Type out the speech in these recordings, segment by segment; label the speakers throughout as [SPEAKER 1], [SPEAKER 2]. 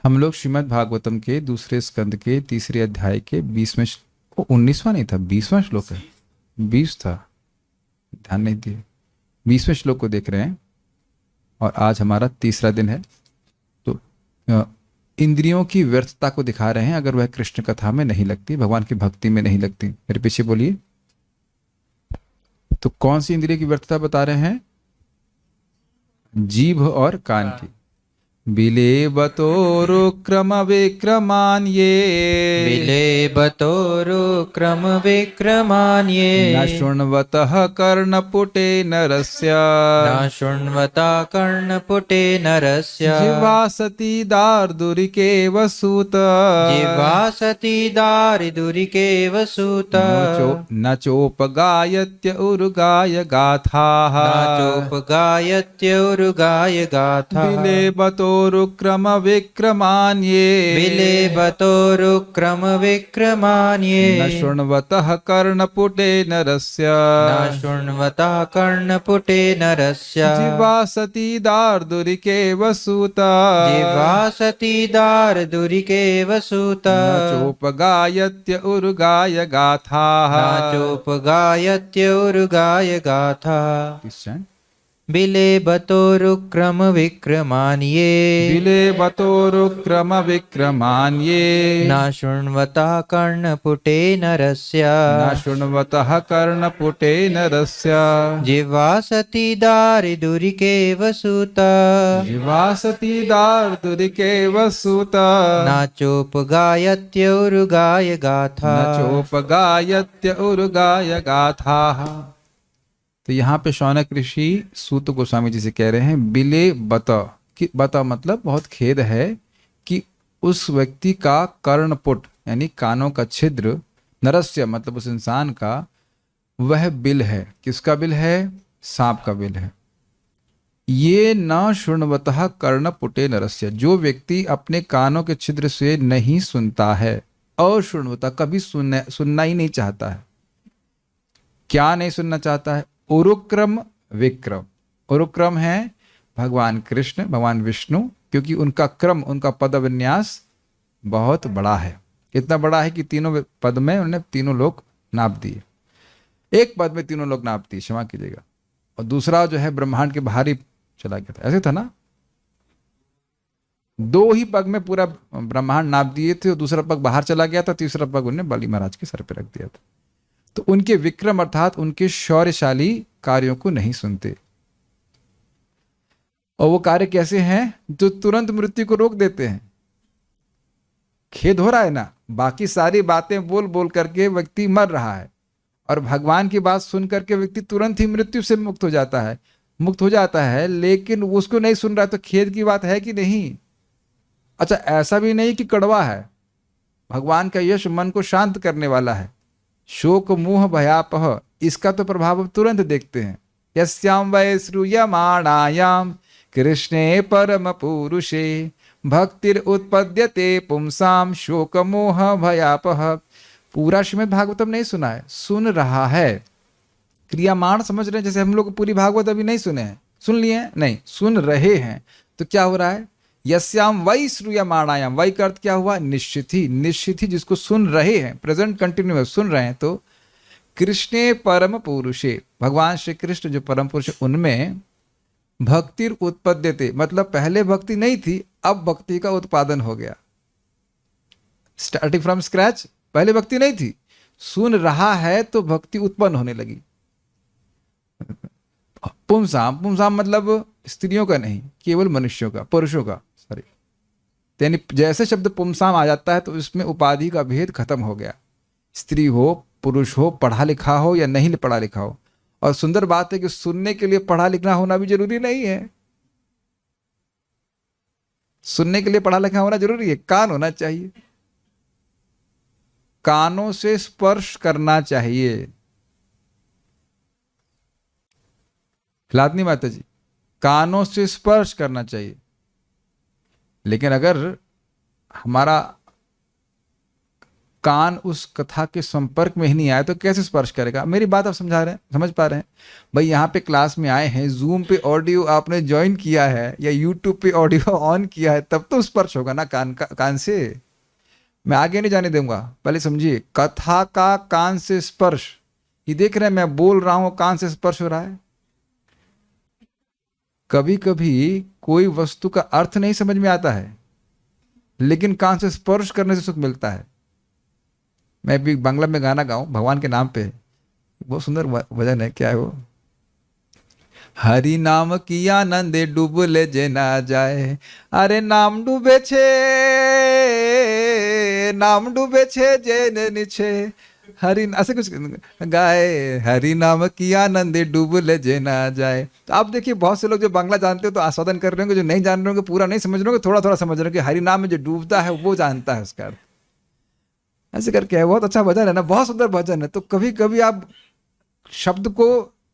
[SPEAKER 1] हम लोग श्रीमद् भागवतम के दूसरे स्कंद के तीसरे अध्याय के 20वें 19वां नहीं था, 20वां श्लोक है, 20 था, ध्यान नहीं दिए। 20वें श्लोक को देख रहे हैं और आज हमारा तीसरा दिन है। तो अ, इंद्रियों की व्यर्थता को दिखा रहे हैं अगर वह कृष्ण कथा में नहीं लगती, भगवान की भक्ति में नहीं लगती। मेरे पीछे बोलिए। तो कौन सी इंद्रिय की व्यर्थता बता रहे हैं? जीभ और कान की। बिलेबतोरुक्रम विक्रमान्ये
[SPEAKER 2] बिलेबतोरुक्रमविक्रमान्ये
[SPEAKER 1] न शृण्वतः कर्णपुटे नरस्य
[SPEAKER 2] न शृण्वता कर्णपुटे नरस्य
[SPEAKER 1] जिह्वा सती दार्दुरिकेव सूत
[SPEAKER 2] जिह्वा सती दारिदुरिकेव सूत
[SPEAKER 1] न चोपगायत्य उरुगाय गाथाः
[SPEAKER 2] न चोपगायत्युरुगाय गाथा
[SPEAKER 1] बिलेबतोरुक्रम विक्रमान्ये
[SPEAKER 2] बिलेबतोरुक्रमविक्रमान्ये
[SPEAKER 1] न शृण्वतः कर्णपुटे नरस्य
[SPEAKER 2] न शृण्वता कर्णपुटे नरस्य
[SPEAKER 1] जिह्वा सती दार्दुरिकेव सूत
[SPEAKER 2] जिह्वा सती दारदुरिकेव सूत
[SPEAKER 1] न चोपगायत्य उरुगाय गाथाः
[SPEAKER 2] न चोपगायत्युरुगाय गाथा बिलेबतोरुक्रमविक्रमान्ये
[SPEAKER 1] बिलेबतोरुक्रम विक्रमान्ये
[SPEAKER 2] न शृण्वता कर्णपुटे नरस्य
[SPEAKER 1] न शृण्वतः कर्णपुटे नरस्य
[SPEAKER 2] जिह्वा सती दारिदुरिकेव सूत
[SPEAKER 1] जिह्वा सती दार्दुरिकेव सूत
[SPEAKER 2] न चोपगायत्युरुगाय गाथा
[SPEAKER 1] न चोपगायत्य उरुगाय गाथाः। तो यहाँ पे शौनक ऋषि सूत गोस्वामी जी से कह रहे हैं बिले बत कि बता मतलब बहुत खेद है कि उस व्यक्ति का कर्णपुट यानी कानों का छिद्र, नरस्य मतलब उस इंसान का, वह बिल है। किसका बिल है? सांप का बिल है। ये न शृण्वतः कर्णपुटे नरस्य, जो व्यक्ति अपने कानों के छिद्र से नहीं सुनता है, अशृण्वता कभी सुनना ही नहीं चाहता है। क्या नहीं सुनना चाहता है? उरुक्रम विक्रम। उरुक्रम है भगवान कृष्ण, भगवान विष्णु, क्योंकि उनका क्रम, उनका पद विन्यास बहुत बड़ा है। इतना बड़ा है कि तीनों पद में उन्होंने तीनों लोग नाप दिए। एक पद में तीनों लोग नाप दिए, क्षमा कीजिएगा। और दूसरा जो है ब्रह्मांड के बाहर ही चला गया था, ऐसे था ना। दो ही पग में पूरा ब्रह्मांड नाप दिए थे और दूसरा पग बाहर चला गया था, तीसरा पग उन्होंने बलि महाराज के सर पे रख दिया था। तो उनके विक्रम अर्थात उनके शौर्यशाली कार्यों को नहीं सुनते। और वो कार्य कैसे हैं? जो तुरंत मृत्यु को रोक देते हैं। खेद हो रहा है ना, बाकी सारी बातें बोल बोल करके व्यक्ति मर रहा है और भगवान की बात सुन करके व्यक्ति तुरंत ही मृत्यु से मुक्त हो जाता है, लेकिन उसको नहीं सुन रहा है। तो खेद की बात है कि नहीं? अच्छा, ऐसा भी नहीं कि कड़वा है। भगवान का यश मन को शांत करने वाला है। शोक मोह भयापह, इसका तो प्रभाव तुरंत देखते हैं। यस्याम वै श्रूयमाणायाम कृष्णे परम पुरुषे भक्तिर उत्पद्यते पुंसाम शोक मोह भयापह। पूरा श्रीमद् भागवतम नहीं सुना है, सुन रहा है। क्रियामाण समझ रहे हैं, जैसे हम लोग पूरी भागवत अभी नहीं सुने हैं, सुन लिए हैं? नहीं, सुन रहे हैं। तो क्या हो रहा है? यस्याम वै श्रूयमाणायाम, वै का अर्थ क्या हुआ? निश्चित ही जिसको सुन रहे हैं, प्रेजेंट कंटिन्यूअस सुन रहे हैं। तो कृष्णे परम पुरुषे, भगवान श्री कृष्ण जो परम पुरुष, उनमें भक्तिर उत्पद्यते, मतलब पहले भक्ति नहीं थी, अब भक्ति का उत्पादन हो गया। स्टार्टिंग फ्रॉम स्क्रैच, पहले भक्ति नहीं थी, सुन रहा है तो भक्ति उत्पन्न होने लगी। पुंसाम मतलब स्त्रियों का नहीं, केवल मनुष्यों का, पुरुषों का, सॉरी। यानी जैसे शब्द पुंसाम आ जाता है तो इसमें उपाधि का भेद खत्म हो गया। स्त्री हो, पुरुष हो, पढ़ा लिखा हो या नहीं पढ़ा लिखा हो। और सुंदर बात है कि सुनने के लिए पढ़ा लिखना होना भी जरूरी नहीं है। सुनने के लिए पढ़ा लिखा होना जरूरी है? कान होना चाहिए, कानों से स्पर्श करना चाहिए। खिलातनी माता जी, कानों से स्पर्श करना चाहिए। लेकिन अगर हमारा कान उस कथा के संपर्क में ही नहीं आया तो कैसे स्पर्श करेगा? मेरी बात आप समझा रहे हैं, समझ पा रहे हैं? भाई यहाँ पे क्लास में आए हैं, जूम पे ऑडियो आपने ज्वाइन किया है या यूट्यूब पे ऑडियो ऑन किया है, तब तो स्पर्श होगा ना कान से। मैं आगे नहीं जाने दूंगा, पहले समझिए, कथा का कान से स्पर्श। ये देख रहे हैं मैं बोल रहा हूं, कान से स्पर्श हो रहा है। कभी कभी कोई वस्तु का अर्थ नहीं समझ में आता है, लेकिन कान से स्पर्श करने से सुख मिलता है। मैं भी बांग्ला में गाना गाऊं भगवान के नाम पे, बहुत सुंदर भजन है, क्या है वो? हरि नाम की आनंदे डूबले जे ना जाए, अरे नाम डूबे छे, नाम डूबे छे जे नीचे, हरि ऐसे कुछ गाए, हरि नाम की आनंदे डूबले जे ना जाए। तो आप देखिए बहुत से लोग जो बांग्ला जानते हो तो आस्वादन कर रहे होंगे, जो नहीं जान रहे होंगे, पूरा नहीं समझ रहे होंगे, थोड़ा थोड़ा समझ रहे होंगे, हरि नाम में जो डूबता है वो जानता है उसका अर्थ। ऐसे करके है, बहुत अच्छा भजन है ना, बहुत सुंदर भजन है। तो कभी कभी आप शब्द को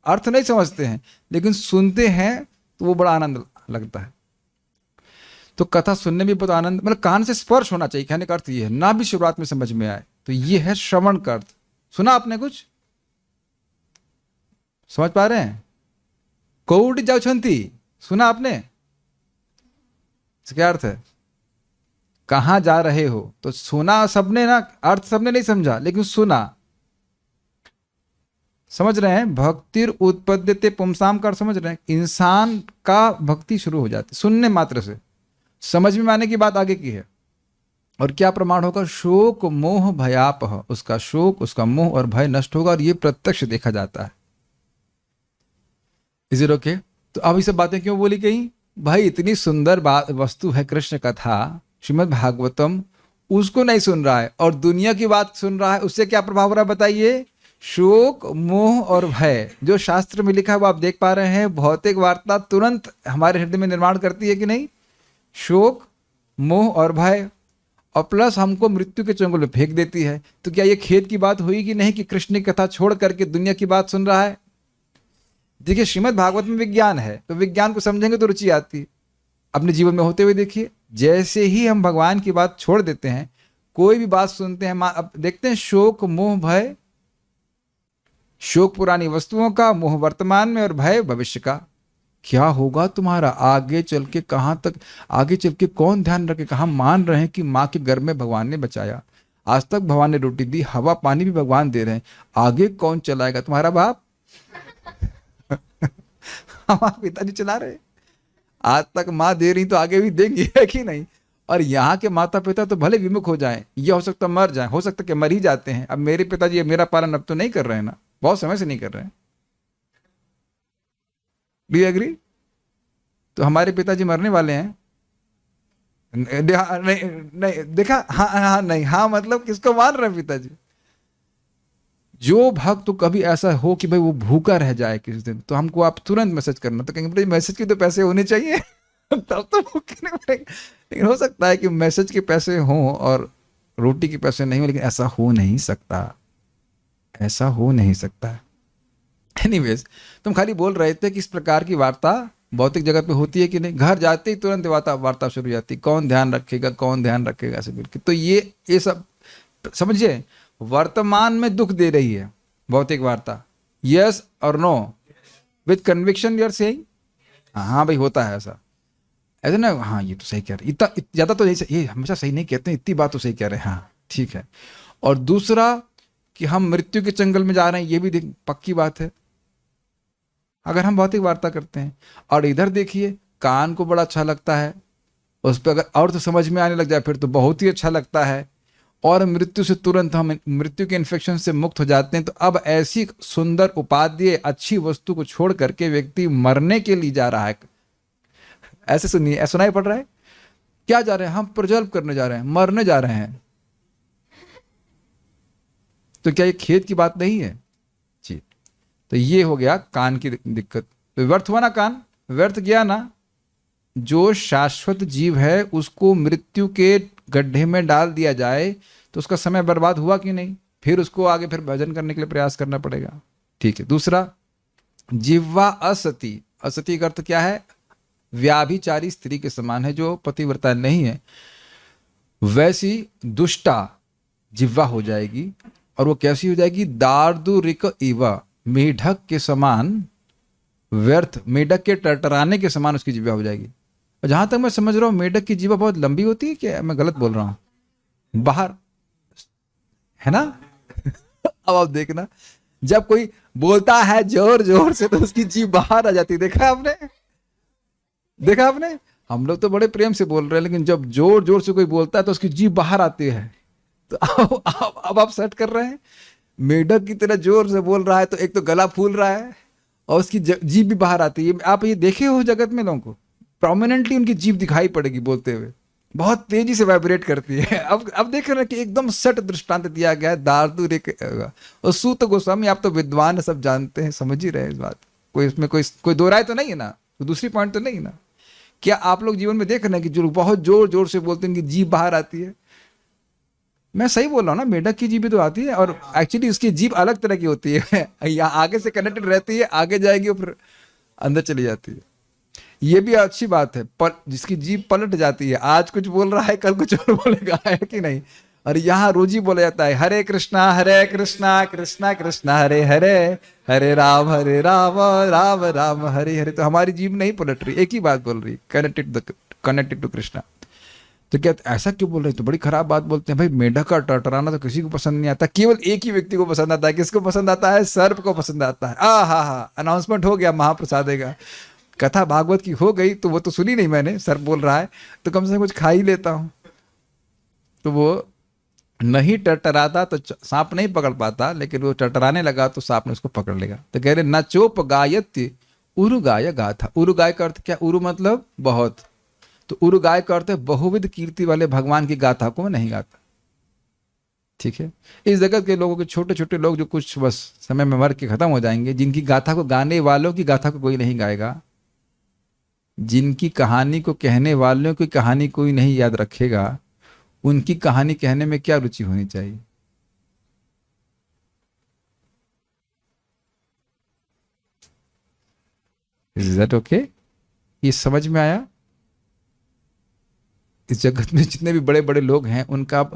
[SPEAKER 1] अर्थ नहीं समझते हैं, लेकिन सुनते हैं तो वो बड़ा आनंद लगता है। तो कथा सुनने में बहुत आनंद, मतलब कान से स्पर्श होना चाहिए, कहने का अर्थ ये है, ना भी शुरुआत में समझ में आए तो ये है श्रवण का अर्थ। सुना आपने कुछ समझ पा रहे हैं? कौड़ी जाओ छंती, सुना आपने? इसका क्या अर्थ है? कहां जा रहे हो? तो सुना सबने ना, अर्थ सबने नहीं समझा, लेकिन सुना। समझ रहे हैं? भक्तिर उत्पद्यते पुंसाम का अर्थ समझ रहे हैं? इंसान का भक्ति शुरू हो जाती सुनने मात्र से। समझ में आने की बात आगे की है। और क्या प्रमाण होगा? शोक मोह भयापह, उसका शोक, उसका मोह और भय नष्ट होगा, और ये प्रत्यक्ष देखा जाता है। Is it okay? तो अब ये सब बातें क्यों बोली गई? भाई इतनी सुंदर बात वस्तु है कृष्ण कथा, श्रीमद् भागवतम, उसको नहीं सुन रहा है और दुनिया की बात सुन रहा है, उससे क्या प्रभाव हो रहा है बताइए? शोक मोह और भय, जो शास्त्र में लिखा है वो आप देख पा रहे हैं। भौतिक वार्ता तुरंत हमारे हृदय में निर्माण करती है कि नहीं? शोक मोह और भय, और प्लस हमको मृत्यु के चंगुल में फेंक देती है। तो क्या ये खेद की बात हुई कि नहीं कि कृष्ण की कथा छोड़ करके दुनिया की बात सुन रहा है? देखिए श्रीमद् भागवत में विज्ञान है, तो विज्ञान को समझेंगे तो रुचि आती है। अपने जीवन में होते हुए देखिए, जैसे ही हम भगवान की बात छोड़ देते हैं, कोई भी बात सुनते हैं, अब देखते हैं शोक मोह भय, शोक पुरानी वस्तुओं का, मोह वर्तमान में, और भय भविष्य का। क्या होगा तुम्हारा आगे चल के? कहां तक आगे चल के कौन ध्यान रखे? कहां मान रहे हैं कि माँ के गर्भ में भगवान ने बचाया, आज तक भगवान ने रोटी दी, हवा पानी भी भगवान दे रहे हैं, आगे कौन चलाएगा? तुम्हारा बाप हमारे पिताजी चला रहे, आज तक माँ दे रही तो आगे भी देंगी, है कि नहीं? और यहाँ के माता पिता तो भले विमुख हो जाएं, ये हो सकता मर जाएं, हो सकता कि मर ही जाते हैं। अब मेरे पिताजी मेरा पालन अब तो नहीं कर रहे हैं ना, बहुत समय से नहीं कर रहे हैं। Do you agree? तो हमारे पिताजी मरने वाले हैं। नहीं नहीं देखा, हाँ हाँ नहीं, हाँ मतलब किसको मान रहे हैं पिताजी? जो भक्त तो कभी ऐसा हो कि भाई वो भूखा रह जाए किसी दिन, तो हमको आप तुरंत मैसेज करना, तो कहेंगे मैसेज के तो पैसे होने चाहिए तब तो भूखे नहीं पड़ेंगे। लेकिन हो सकता है कि मैसेज के पैसे हों और रोटी के पैसे नहीं हो, लेकिन ऐसा हो नहीं सकता, ऐसा हो नहीं सकता। एनीवेज, तुम खाली बोल रहे थे कि इस प्रकार की वार्ता भौतिक जगत पे होती है कि नहीं? घर जाते ही तुरंत वार्ता शुरू हो जाती, कौन ध्यान रखेगा, कौन ध्यान रखेगा, ऐसे बिल्कुल। तो ये सब समझिए, वर्तमान में दुख दे रही है भौतिक वार्ता। यस और no with conviction you are saying? हाँ भाई होता है ऐसा, ऐसा ना, हाँ ये तो सही कह रहे, इतना ज़्यादा तो नहीं, ये हमेशा सही नहीं कहते हैं, इतनी बात तो सही कह रहे हैं, हाँ ठीक है। और दूसरा कि हम मृत्यु के चंगल में जा रहे हैं, ये भी पक्की बात है अगर हम भौतिक वार्ता करते हैं। और इधर देखिए, कान को बड़ा अच्छा लगता है, उस पर अगर अर्थ समझ में आने लग जाए फिर तो बहुत ही अच्छा लगता है। और मृत्यु से तुरंत हम मृत्यु के इन्फेक्शन से मुक्त हो जाते हैं। तो अब ऐसी सुंदर उपादेय अच्छी वस्तु को छोड़ करके व्यक्ति मरने के लिए जा रहा है। ऐसे सुनिए, ऐसा सुनाई पड़ रहा है? क्या जा रहे हैं हम? प्रज्वल करने जा रहे हैं, मरने जा रहे हैं। तो क्या ये खेद की बात नहीं है जी? तो ये हो गया कान की दिक्कत। तो व्यर्थ हुआ ना कान, व्यर्थ गया ना। जो शाश्वत जीव है उसको मृत्यु के गड्ढे में डाल दिया जाए तो उसका समय बर्बाद हुआ कि नहीं? फिर उसको आगे फिर भजन करने के लिए प्रयास करना पड़ेगा। ठीक है। दूसरा, जिह्वा असती। असती का अर्थ क्या है? व्याभिचारी स्त्री के समान है, जो पतिव्रता नहीं है। वैसी दुष्टा जिह्वा हो जाएगी, और वो कैसी हो जाएगी? दार्दुरिक इवा, मेढक के समान, व्यर्थ, मेढक के टरटराने के समान उसकी जिह्वा हो जाएगी। और जहां तक मैं समझ रहा हूँ मेढक की जिह्वा बहुत लंबी होती है, क्या मैं गलत बोल रहा हूँ? बाहर है ना? अब आप देखना, जब कोई बोलता है जोर जोर से तो उसकी जीभ बाहर आ जाती है। देखा आपने? देखा आपने? हम लोग तो बड़े प्रेम से बोल रहे हैं, लेकिन जब जोर जोर से कोई बोलता है तो उसकी जीभ बाहर आती है। तो अब आप सेट कर रहे हैं, मेढक की तरह जोर से बोल रहा है तो एक तो गला फूल रहा है और उसकी जीभ भी बाहर आती है। आप ये देखे हो जगत में लोगों को, प्रोमिनेंटली उनकी जीभ दिखाई पड़ेगी बोलते हुए, बहुत तेजी से वाइब्रेट करती है। अब देख रहे हैं कि एकदम सट दृष्टांत दिया गया है दार्दुर एक। और सूत गोस्वामी, आप तो विद्वान है, सब जानते हैं, समझ ही रहे हैं इस बात। कोई इसमें कोई दो राय तो नहीं है ना, तो दूसरी पॉइंट तो नहीं ना। क्या आप लोग जीवन में देख रहे हैं कि जो लोग बहुत जोर जोर से बोलते हैं कि जीभ बाहर आती है? मैं सही बोल रहा हूँ ना? मेढक की जीभ भी तो आती है, और एक्चुअली उसकी जीभ अलग तरह की होती है। यहाँ आगे से कनेक्टेड रहती है, आगे जाएगी और फिर अंदर चली जाती है। ये भी अच्छी बात है, पर जिसकी जीभ पलट जाती है, आज कुछ बोल रहा है कल कुछ और बोलेगा, है कि नहीं? और यहाँ रोज ही बोला जाता है हरे कृष्णा कृष्णा कृष्णा हरे हरे, हरे राम राम राम हरे हरे। तो हमारी जीभ नहीं पलट रही, एक ही बात बोल रही, कनेक्टेड टू कृष्णा। तो क्या ऐसा क्यों बोल रहे हैं? तो बड़ी खराब बात बोलते हैं भाई। मेढक का टरटराना तो किसी को पसंद नहीं आता, केवल एक ही व्यक्ति को पसंद आता है। किसको पसंद आता है? सर्प को पसंद आता है। हा, अनाउंसमेंट हो गया, महाप्रसाद देगा। कथा भागवत की हो गई तो वो तो सुनी नहीं मैंने, सर्प बोल रहा है तो कम से कम कुछ खा ही लेता हूं। तो वो नहीं टरटराता तो सांप नहीं पकड़ पाता, लेकिन वो टरटराने लगा तो सांप ने उसको पकड़ लेगा। तो कह रहे न चोप गायत्य उरु गाय गाथा। उरु गाय का अर्थ क्या? उरु मतलब बहुत, तो उरु गाय का अर्थ है बहुविध कीर्ति वाले भगवान की गाथा को मैं नहीं गाता। ठीक है? इस जगत के लोगों के छोटे छोटे लोग जो कुछ बस समय में मर के खत्म हो जाएंगे, जिनकी गाथा को गाने वालों की गाथा को कोई नहीं गाएगा, जिनकी कहानी को कहने वालों की कहानी कोई नहीं याद रखेगा, उनकी कहानी कहने में क्या रुचि होनी चाहिए? Is that okay? ये समझ में आया? इस जगत में जितने भी बड़े बड़े लोग हैं, उनका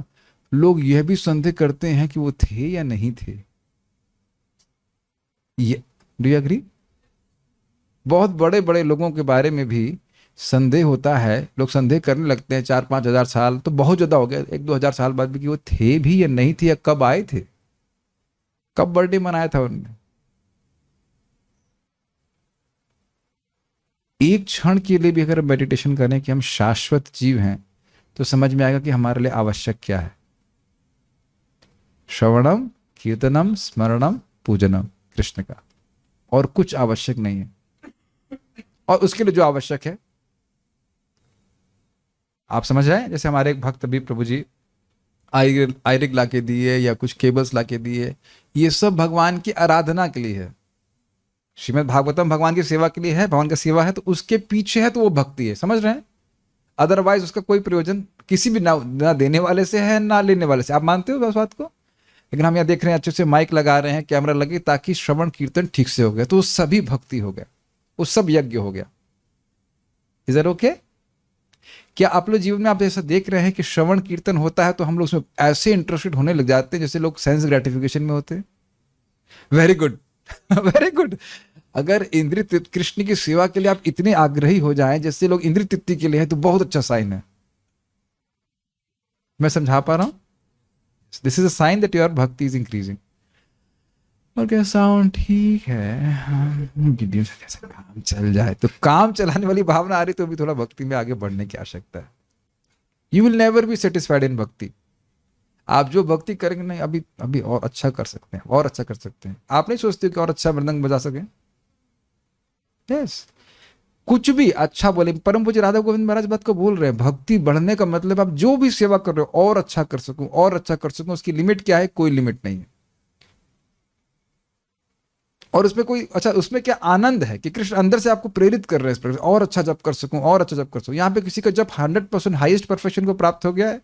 [SPEAKER 1] लोग यह भी संदेह करते हैं कि वो थे या नहीं थे। ये डू यू एग्री? बहुत बड़े बड़े लोगों के बारे में भी संदेह होता है, लोग संदेह करने लगते हैं 4-5 हजार साल तो बहुत ज्यादा हो गया, 1-2 हजार साल बाद भी, कि वो थे भी या नहीं थे, या कब आए थे, कब बर्थडे मनाया था उन्होंने। एक क्षण के लिए भी अगर मेडिटेशन करें कि हम शाश्वत जीव हैं, तो समझ में आएगा कि हमारे लिए आवश्यक क्या है। श्रवणम कीर्तनम स्मरणम पूजनम, कृष्ण का, और कुछ आवश्यक नहीं है। और उसके लिए जो आवश्यक है, आप समझ रहे हैं? जैसे हमारे एक भक्त अभी प्रभु जी आयरिक ला के दिए या कुछ केबल्स ला के दिए, ये सब भगवान की आराधना के लिए है। श्रीमद् भागवतम भगवान की सेवा के लिए है, भगवान का सेवा है, तो उसके पीछे है तो वो भक्ति है, समझ रहे हैं? अदरवाइज उसका कोई प्रयोजन किसी भी ना देने वाले से है ना लेने वाले से। आप मानते हो इस बात को? लेकिन हम यहाँ देख रहे हैं अच्छे से माइक लगा रहे हैं, कैमरा लगे, ताकि श्रवण कीर्तन ठीक से हो गया, तो वो सभी भक्ति हो गया, वो सब यज्ञ हो गया। Is that okay? क्या आप लोग जीवन में आप ऐसा देख रहे हैं कि श्रवण कीर्तन होता है तो हम लोग उसमें ऐसे इंटरेस्टेड होने लग जाते हैं जैसे लोग सेंस ग्रेटिफिकेशन में होते हैं? Very good, very good. अगर इंद्रिय तृप्ति, कृष्ण की सेवा के लिए आप इतने आग्रही हो जाएं जैसे लोग इंद्रिय तृप्ति के लिए है, तो बहुत अच्छा साइन है। मैं समझा पा रहा हूं? This is a sign that your bhakti is increasing. और क्या साउंड ठीक है, वीडियो से कैसे काम चल जाए, तो काम चलाने वाली भावना आ रही तो भी थोड़ा भक्ति में आगे बढ़ने की आवश्यकता है। You will never be satisfied in भक्ति। आप जो भक्ति करेंगे नहीं, अभी अभी और अच्छा कर सकते हैं, और अच्छा कर सकते हैं। आप नहीं सोचते कि और अच्छा मृदंग बजा सकें? यस, कुछ भी अच्छा बोले। परम पूज्य राधा गोविंद महाराज बात को बोल रहे हैं, भक्ति बढ़ने का मतलब आप जो भी सेवा कर रहे हो और अच्छा कर सकूं, और अच्छा कर सकूं। उसकी लिमिट क्या है? कोई लिमिट नहीं है। और उसमें कोई अच्छा, उसमें क्या आनंद है कि कृष्ण अंदर से आपको प्रेरित कर रहे हैं इस प्रकार, और अच्छा जब कर सकूं, और अच्छा जब कर सकूं। यहाँ पे किसी का जब 100% हाईएस्ट परफेक्शन को प्राप्त हो गया है,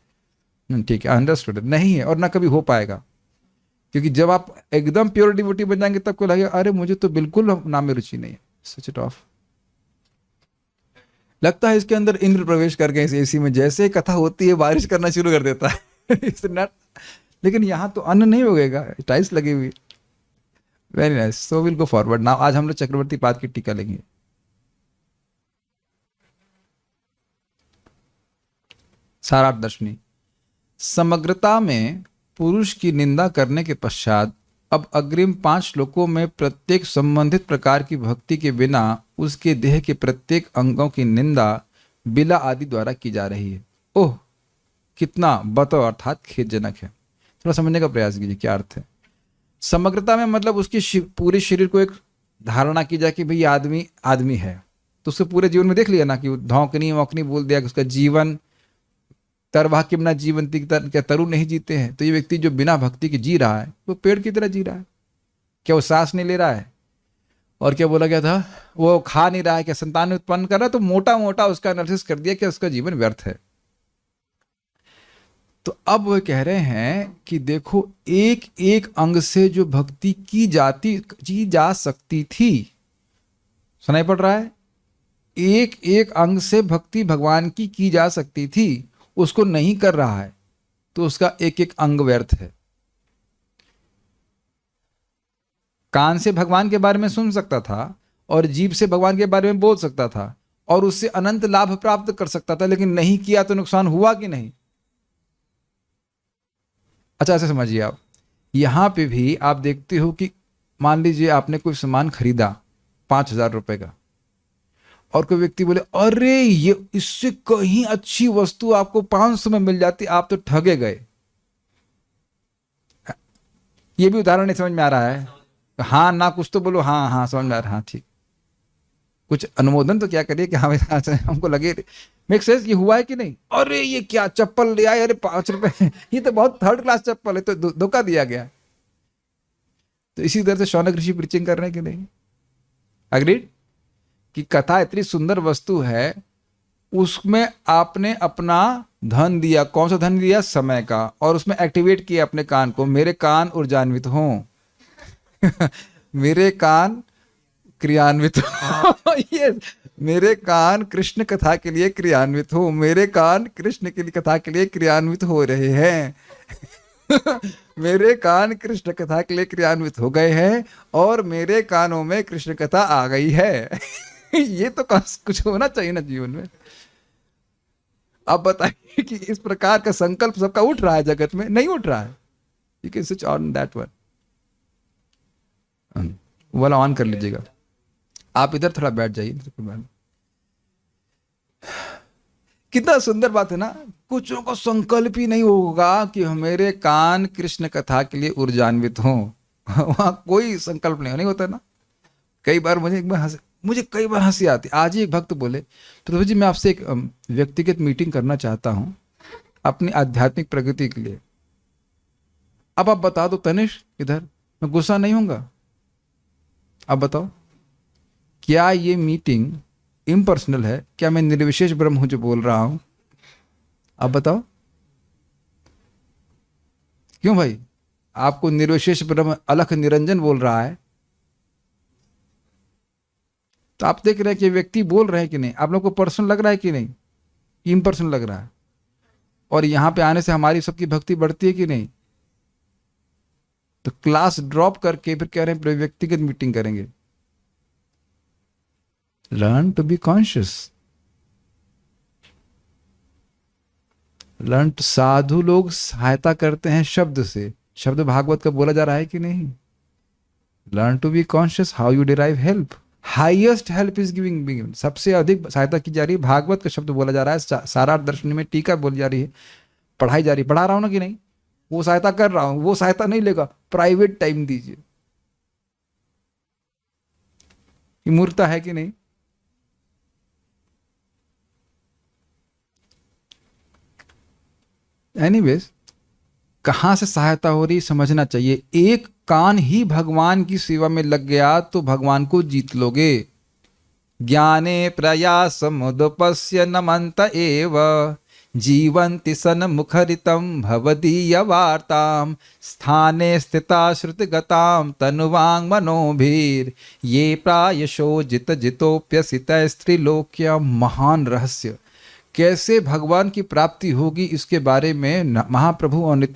[SPEAKER 1] ठीक है, अंडरस्टूड, नहीं है और ना कभी हो पाएगा। क्योंकि जब आप एकदम प्योर डिवोटी बन जाएंगे तब को लगेगा अरे मुझे तो बिल्कुल नाम में रुचि नहीं है, स्विच इट ऑफ। लगता है इसके अंदर इंद्र प्रवेश कर गए इस एसी में, जैसे कथा होती है बारिश करना शुरू कर देता है। इट्स नॉट, लेकिन यहाँ तो अन्न नहीं उगेगा, टाइल्स लगी हुई। Very nice, so will go forward now. आज हम लोग चक्रवर्ती पाद की टीका लेंगे। सारार्थ दर्शनी। समग्रता में पुरुष की निंदा करने के पश्चात अब अग्रिम 5 श्लोकों में प्रत्येक संबंधित प्रकार की भक्ति के बिना उसके देह के प्रत्येक अंगों की निंदा बिला आदि द्वारा की जा रही है। ओह, कितना बतो अर्थात खेदजनक है। थोड़ा समझने का प्रयास कीजिए क्या अर्थ है। समग्रता में मतलब उसकी पूरे शरीर को एक धारणा की जाए कि भाई आदमी आदमी है, तो उसके पूरे जीवन में देख लिया ना कि वो धौंकनी वौकनी बोल दिया कि उसका जीवन तरवाह के बिना जीवन क्या तरुण नहीं जीते हैं। तो ये व्यक्ति जो बिना भक्ति के जी रहा है वो पेड़ की तरह जी रहा है। क्या वो सांस नहीं ले रहा है? और क्या बोला गया था, वो खा नहीं रहा है, क्या संतान उत्पन्न कर रहा है? तो मोटा मोटा उसका एनालिसिस कर दिया कि उसका जीवन व्यर्थ है। तो अब वो कह रहे हैं कि देखो, एक एक अंग से जो भक्ति की जा सकती थी, सुनाई पड़ रहा है, एक एक अंग से भक्ति भगवान की जा सकती थी, उसको नहीं कर रहा है, तो उसका एक एक अंग व्यर्थ है। कान से भगवान के बारे में सुन सकता था और जीभ से भगवान के बारे में बोल सकता था और उससे अनंत लाभ प्राप्त कर सकता था, लेकिन नहीं किया तो नुकसान हुआ कि नहीं? अच्छा, ऐसे समझिए आप, यहां पे भी आप देखते हो कि मान लीजिए आपने कोई सामान खरीदा 5,000 रुपए का, और कोई व्यक्ति बोले अरे ये इससे कहीं अच्छी वस्तु आपको 500 में मिल जाती, आप तो ठगे गए। ये भी उदाहरण नहीं समझ में आ रहा है? हाँ ना, कुछ तो बोलो। हाँ हाँ समझ में आ रहा है, हाँ ठीक, कुछ अनुमोदन तो क्या करिए कि हाँ हमको लगे मेक सेंस, ये हुआ है कि नहीं? अरे ये क्या चप्पल ले आए, अरे 5 रुपए ये तो बहुत थर्ड क्लास चप्पल है, तो धोखा दिया गया। तो इसी तरह से शौनक ऋषि प्रीचिंग कर रहे हैं कि नहीं? अग्रीड कि कथा इतनी सुंदर वस्तु है, उसमें आपने अपना धन दिया। कौन सा धन दिया? समय का। और उसमें एक्टिवेट किया अपने कान को, मेरे कान ऊर्जान्वित हों मेरे कान क्रियान्वित हो ये मेरे कान कृष्ण कथा के लिए क्रियान्वित हो, मेरे कान कृष्ण की कथा के लिए क्रियान्वित हो रहे हैं मेरे कान कृष्ण कथा के लिए क्रियान्वित हो गए हैं और मेरे कानों में कृष्ण कथा आ गई है ये तो कुछ होना चाहिए ना जीवन में। आप बताइए कि इस प्रकार का संकल्प सबका उठ रहा है जगत में? नहीं उठ रहा है। You can switch on that one, वाला ऑन कर लीजिएगा। आप इधर थोड़ा बैठ जाइए। कितना सुंदर बात है ना। कुछों को संकल्प ही नहीं होगा कि मेरे कान कृष्ण कथा के लिए ऊर्जान्वित हों वहां कोई संकल्प नहीं होता ना। कई बार मुझे कई बार हंसी आती। आज ही एक भक्त बोले, प्रभु जी मैं आपसे एक व्यक्तिगत मीटिंग करना चाहता हूं अपनी आध्यात्मिक प्रगति के लिए। अब आप बता दो तनिष्क इधर, मैं गुस्सा नहीं होऊंगा? अब बताओ, क्या ये मीटिंग इम्पर्सनल है? क्या मैं निर्विशेष ब्रह्म हूं जो बोल रहा हूं? अब बताओ क्यों भाई? आपको निर्विशेष ब्रह्म अलख निरंजन बोल रहा है, तो आप देख रहे हैं कि व्यक्ति बोल रहे हैं कि नहीं? आप लोग को पर्सनल लग रहा है कि नहीं? इम्पर्सनल लग रहा है। और यहां पे आने से हमारी सबकी भक्ति बढ़ती है कि नहीं? तो क्लास ड्रॉप करके फिर कह रहे हैं व्यक्तिगत मीटिंग करेंगे। Learn to be conscious, learn. साधु लोग सहायता करते हैं शब्द से। शब्द भागवत का बोला जा रहा है कि नहीं? Learn to be conscious how you derive help. Highest help is giving. सबसे अधिक सहायता की जा रही है, भागवत का शब्द बोला जा रहा है। सारार्थ दर्शनी में टीका बोली जा रही है, पढ़ाई जा रही है। पढ़ा रहा हूं ना कि नहीं? वो सहायता कर रहा हूं, वो सहायता नहीं लेगा, प्राइवेट टाइम दीजिए। मूर्खता है कि नहीं? एनीवेज, कहां से सहायता हो रही समझना चाहिए। एक कान ही भगवान की सेवा में लग गया तो भगवान को जीत लोगे। ज्ञाने प्रयास मुदपस्य नमंत एव जीवंति सन मुखरितम भवदीय वार्ताम स्थाने स्थिता श्रुतिगताम तनुवांग मनोभीर ये प्रायशो जित जितोप्यसित स्त्रीलोक्य। महान रहस्य कैसे भगवान की प्राप्ति होगी इसके बारे में महाप्रभु और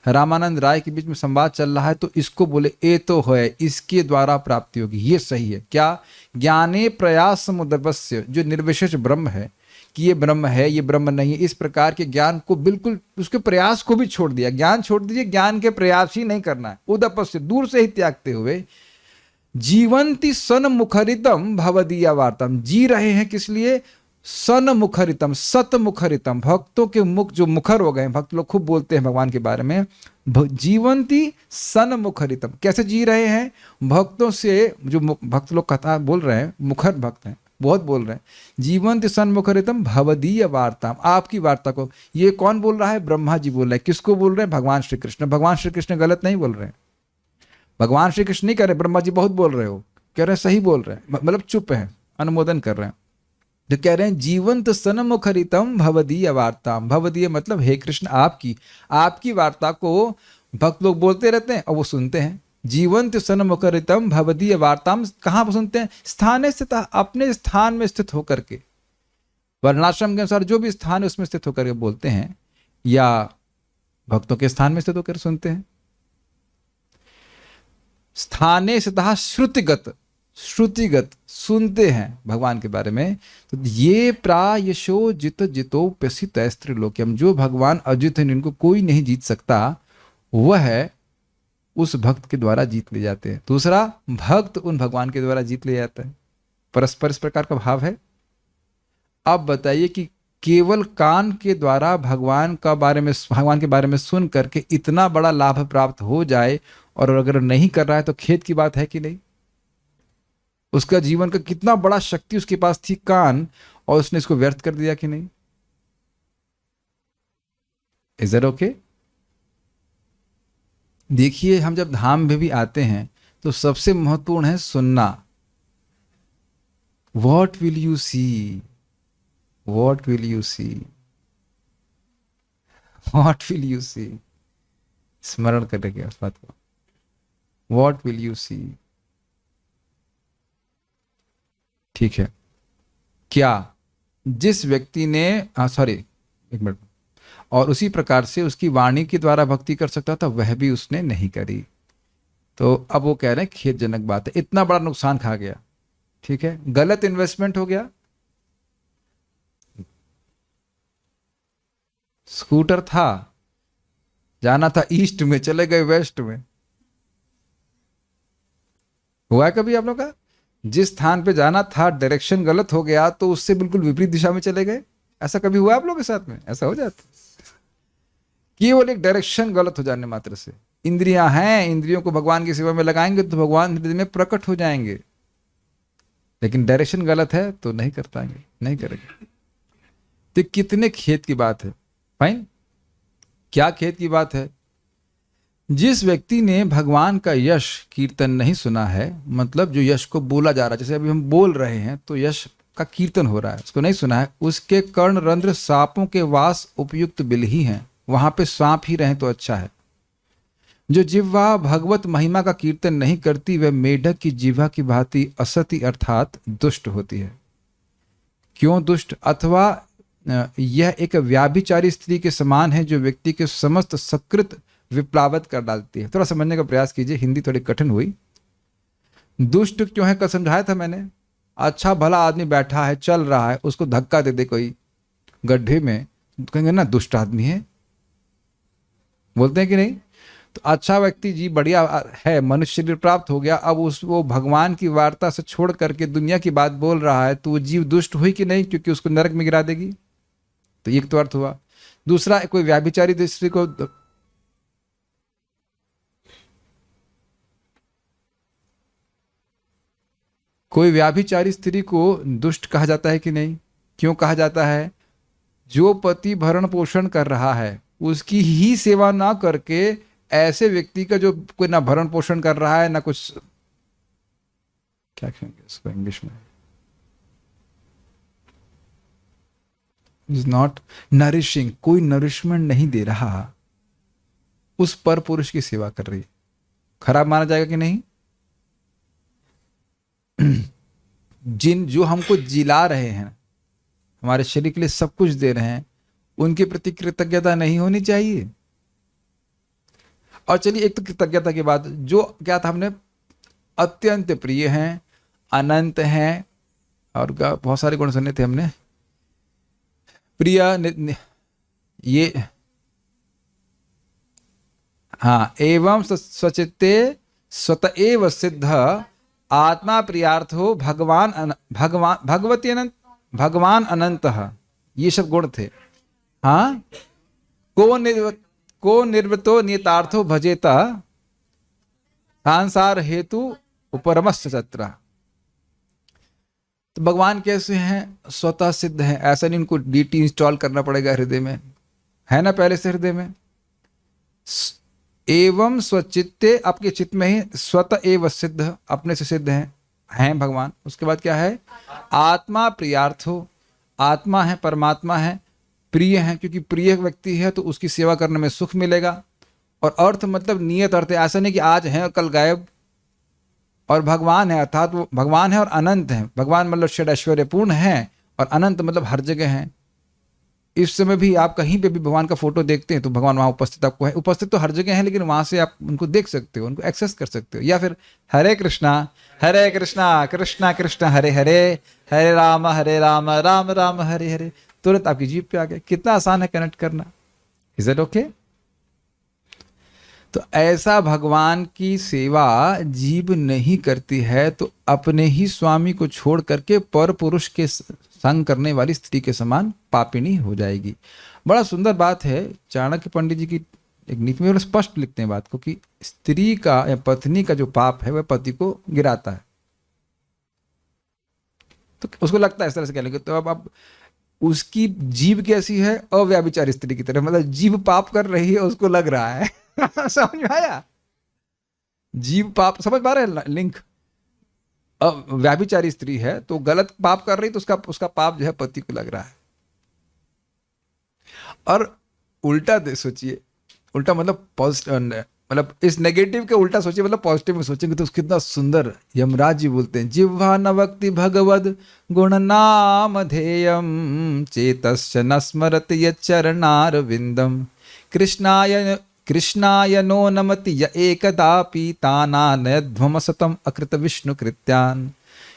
[SPEAKER 1] रामानंद राय के बीच में संवाद चल रहा है। तो इसको बोले ए तो है, इसके द्वारा प्राप्ति होगी, ये सही है। क्या? ज्ञाने प्रयास समुदर्भस्य, जो निर्विशेष ब्रह्म है कि ये ब्रह्म है, ये ब्रह्म नहीं है, इस प्रकार के ज्ञान को बिल्कुल उसके प्रयास को भी छोड़ दिया। ज्ञान छोड़ दीजिए, ज्ञान के प्रयास ही नहीं करना है, उदपस्य दूर से ही त्यागते हुए जीवंती सन मुखरितम भवदीया वार्तम, जी रहे हैं किस लिए? सन मुखरितम, सत मुखरितम, भक्तों के मुख जो मुखर हो गए, भक्त लोग खूब बोलते हैं भगवान के बारे में। जीवंती सन मुखरितम, कैसे जी रहे हैं? भक्तों से, जो भक्त लोग कथा बोल रहे हैं, मुखर भक्त हैं, बहुत बोल रहे हैं। जीवंत सन मुखरितम भवदीय वार्ता, आपकी वार्ता को। ये कौन बोल रहा है? ब्रह्मा जी बोल रहे हैं। किसको बोल रहे हैं? भगवान श्री कृष्ण। भगवान श्री कृष्ण गलत नहीं बोल रहे हैं, भगवान श्री कृष्ण नहीं कह रहे ब्रह्मा जी बहुत बोल रहे हो, कह रहे हैं सही बोल रहे हैं, मतलब चुप है, अनुमोदन कर रहे हैं। तो कह रहे हैं जीवंत सन मुखरितम भवदीय वार्ता, भवदीय मतलब हे कृष्ण आपकी वार्ता को भक्त लोग बोलते रहते हैं और वो सुनते हैं। जीवंत सन मुखरितम भवदीय वार्ताम, कहाँ पर सुनते हैं? स्थाने स्थित, अपने स्थान में स्थित होकर के, वर्णाश्रम के अनुसार जो भी स्थान है उसमें स्थित होकर के बोलते हैं, या भक्तों के स्थान में स्थित होकर सुनते हैं। स्थाने स्थितः श्रुतिगत सुनते हैं भगवान के बारे में। तो ये प्रायशो जित जितो प्रसित स्त्रीलोक्यम, जो भगवान अजित हैं, इनको कोई नहीं जीत सकता, वह है उस भक्त के द्वारा जीत ले जाते हैं। दूसरा, भक्त उन भगवान के द्वारा जीत ले जाता है। परस्पर इस प्रकार का भाव है। अब बताइए कि केवल कान के द्वारा भगवान के बारे में सुन करके इतना बड़ा लाभ प्राप्त हो जाए, और अगर नहीं कर रहा है तो खेद की बात है कि नहीं? उसका जीवन का कितना बड़ा शक्ति उसके पास थी, कान, और उसने इसको व्यर्थ कर दिया कि नहीं? Is that okay? देखिए, हम जब धाम में भी आते हैं तो सबसे महत्वपूर्ण है सुनना। What will you see, what will you see, what will you see, स्मरण करेंगे उस बात को। वॉट विल यू सी, ठीक है। क्या जिस व्यक्ति ने एक मिनट, और उसी प्रकार से उसकी वाणी के द्वारा भक्ति कर सकता था, वह भी उसने नहीं करी। तो अब वो कह रहे हैं खेदजनक बात है, इतना बड़ा नुकसान खा गया, ठीक है, गलत इन्वेस्टमेंट हो गया। स्कूटर था, जाना था ईस्ट में, चले गए वेस्ट में। हुआ है कभी आप लोग का? जिस स्थान पे जाना था डायरेक्शन गलत हो गया, तो उससे बिल्कुल विपरीत दिशा में चले गए। ऐसा कभी हुआ आप लोग के साथ में? ऐसा हो जाता केवल एक डायरेक्शन गलत हो जाने मात्र से। इंद्रियां हैं, इंद्रियों को भगवान की सेवा में लगाएंगे तो भगवान हृदय में प्रकट हो जाएंगे, लेकिन डायरेक्शन गलत है तो नहीं कर पाएंगे, नहीं करेंगे। तो कितने खेद की बात है। फाइन, क्या खेद की बात है? जिस व्यक्ति ने भगवान का यश कीर्तन नहीं सुना है, मतलब जो यश को बोला जा रहा है, जैसे अभी हम बोल रहे हैं तो यश का कीर्तन हो रहा है, उसको नहीं सुना है, उसके कर्ण रंध्र सांपों के वास उपयुक्त बिल ही हैं, वहां पे सांप ही रहे तो अच्छा है। जो जिह्वा भगवत महिमा का कीर्तन नहीं करती, वह मेढक की जिह्वा की भांति असती अर्थात दुष्ट होती है। क्यों दुष्ट? अथवा यह एक व्याभिचारी स्त्री के समान है, जो व्यक्ति के समस्त सकृत विप्लावत कर डालती है। थोड़ा समझने का प्रयास कीजिए, हिंदी थोड़ी कठिन हुई। दुष्ट क्यों है, कल समझाया था मैंने। अच्छा भला आदमी बैठा है, चल रहा है, उसको धक्का दे दे कोई गड्ढे में, कहेंगे ना दुष्ट आदमी है, बोलते हैं कि नहीं? तो अच्छा व्यक्ति जी बढ़िया है, मनुष्य शरीर प्राप्त हो गया, अब वो भगवान की वार्ता से छोड़ करके दुनिया की बात बोल रहा है, तो वो जीव दुष्ट हुई कि नहीं? क्योंकि उसको नरक में गिरा देगी। तो एक तो अर्थ हुआ। दूसरा, कोई व्याभिचारी स्त्री को, कोई व्याभिचारी स्त्री को दुष्ट कहा जाता है कि नहीं? क्यों कहा जाता है? जो पति भरण पोषण कर रहा है उसकी ही सेवा ना करके ऐसे व्यक्ति का जो कोई ना भरण पोषण कर रहा है ना कुछ, क्या कहेंगे इसको इंग्लिश में, इज नॉट नरिशिंग, कोई नरिशमेंट नहीं दे रहा, उस पर पुरुष की सेवा कर रही है, खराब माना जाएगा कि नहीं? जो हमको जिला रहे हैं, हमारे शरीर के लिए सब कुछ दे रहे हैं, उनके प्रति कृतज्ञता नहीं होनी चाहिए? और चलिए, एक तो कृतज्ञता की बात, जो क्या था हमने, अत्यंत प्रिय हैं, अनंत हैं, और बहुत सारे गुण सुने थे हमने, प्रिय, ये, हाँ, एवं स्वचित्ते स्वत एव सिद्ध आत्मा प्रियार्थो भगवती अनंत, भगवान अनंत, ये सब गुण थे। हाँ, को निर्वृतो नियतार्थो भजेता संसार हेतु उपरमस्य चत्र। तो भगवान कैसे हैं? स्वतः सिद्ध हैं, ऐसा नहीं उनको डीटी इंस्टॉल करना पड़ेगा हृदय में, है ना पहले से हृदय में। एवं स्वचित्ते, आपके चित्त में ही, स्वतः एव सिद्ध, अपने से सिद्ध हैं भगवान। उसके बाद क्या है? आत्मा प्रियार्थो, आत्मा है, परमात्मा है, प्रिय है, क्योंकि प्रिय व्यक्ति है तो उसकी सेवा करने में सुख मिलेगा। और अर्थ मतलब नियत अर्थ है, ऐसा नहीं कि आज है और कल गायब। और भगवान है अर्थात वो भगवान है और अनंत है। भगवान मतलब षड ऐश्वर्य पूर्ण है, और अनंत मतलब हर जगह है। इस समय भी आप कहीं पे भी भगवान का फोटो देखते हैं तो भगवान वहाँ उपस्थित आपको है, उपस्थित तो हर जगह है, लेकिन वहाँ से आप उनको देख सकते हो, उनको एक्सेस कर सकते हो। या फिर हरे कृष्णा कृष्णा कृष्णा हरे हरे, हरे राम राम राम हरे हरे, तुरंत आपकी जीभ पे आ गया। कितना आसान है कनेक्ट करना। Is it okay? तो ऐसा भगवान की सेवा जीभ नहीं करती है तो अपने ही स्वामी को छोड़ करके पर पुरुष के संग करने वाली स्त्री के समान पापिनी हो जाएगी। बड़ा सुंदर बात है, चाणक्य पंडित जी की एक नीति में स्पष्ट लिखते हैं बात को कि स्त्री का या पत्नी का जो पाप है वह पति को गिराता है। तो उसको लगता है इस तरह से क्या लगे, तो अब उसकी जीभ कैसी है? अव्याभिचारी स्त्री की तरह, मतलब जीभ पाप कर रही है, उसको लग रहा है। समझ में आया? जीव पाप, समझ पा रहे हैं लिंक? व्याभिचारी स्त्री है तो गलत पाप कर रही, तो उसका पाप जो है पति को लग रहा है। और उल्टा सोचिए, उल्टा मतलब पॉजिटिव, मतलब इस नेगेटिव के उल्टा सोचिए, मतलब पॉजिटिव में सोचेंगे तो कितना सुंदर। यमराज जी बोलते हैं, जिह्वा न वक्ति भगवद गुण नाम ध्येयम चेतस्य न स्मरति यच्चरणार विंदम कृष्णाय नो नमति य एकदापि तानानयध्वम सतम अकृत विष्णु कृत्यान।